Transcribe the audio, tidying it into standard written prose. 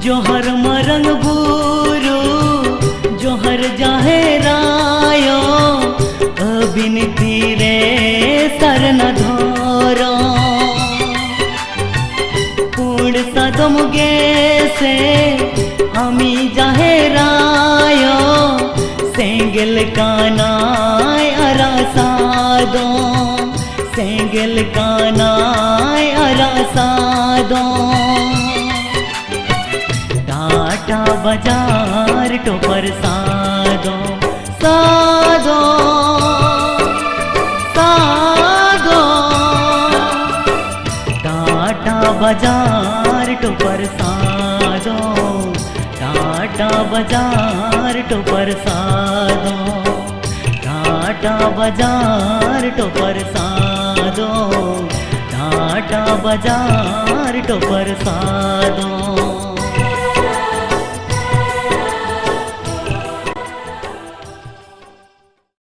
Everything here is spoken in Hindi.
जोहर मरंग बुरु जोहर जाहे रायो अबिन तीरे सरन धोरो पुण सदम गे से हमी जाहे रायो सेंगल कानाय अरा सादो सेंगल कानाय अरा सादो टाटा बाजार टोपर सादो सादो सादो टाटा बाजार टोपर सादो टाटा बाजार टोपर सादो टाटा बाजार टोपर सादो टाटा बाजार टोपर